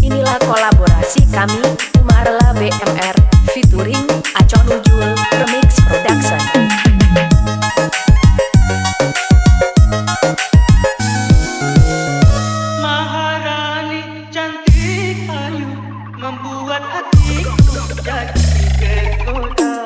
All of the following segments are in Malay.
Inilah kolaborasi kami, Umarla BMR, featuring Acon Ujul, Remix Production. Maharani cantik ayu, membuat hatiku jadi tergoda.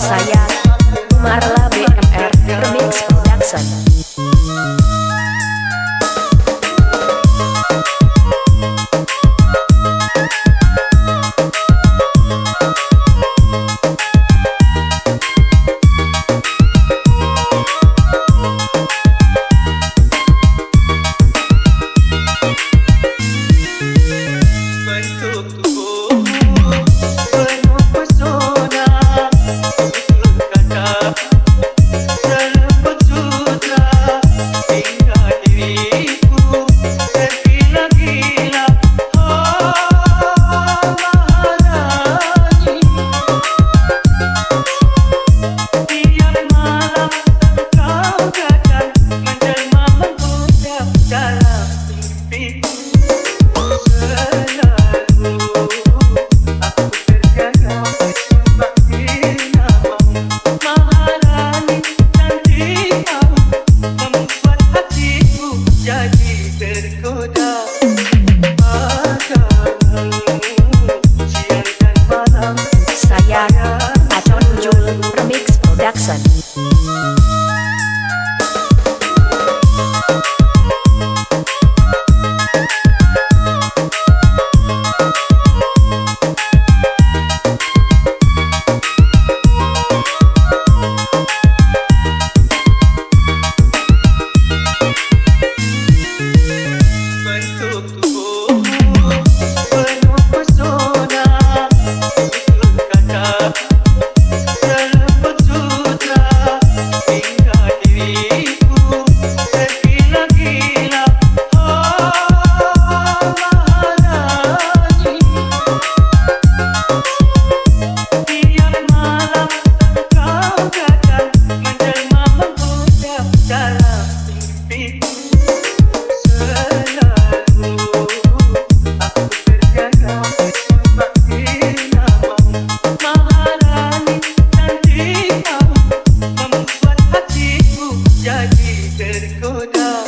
Saya, Umarla BMR, Remix Production. Bentuk tubuhmu penuh pesona, tutur kata serempet sutra, hingga diriku tergila-gila. Oh Maharani, tiap malam engkau datang menjelma menggoda dalam mimpiku. Saya, Acon Ujul, Remix Production. Bentuk tubuhmu penuh pesona, tutur kata serempet sutra, hingga diriku tergila-gila. Oh Maharani, tiap malam engkau datang menjelma menggoda dalam mimpiku. Maharani cantik kamu, membuat hatiku jadi tergoda.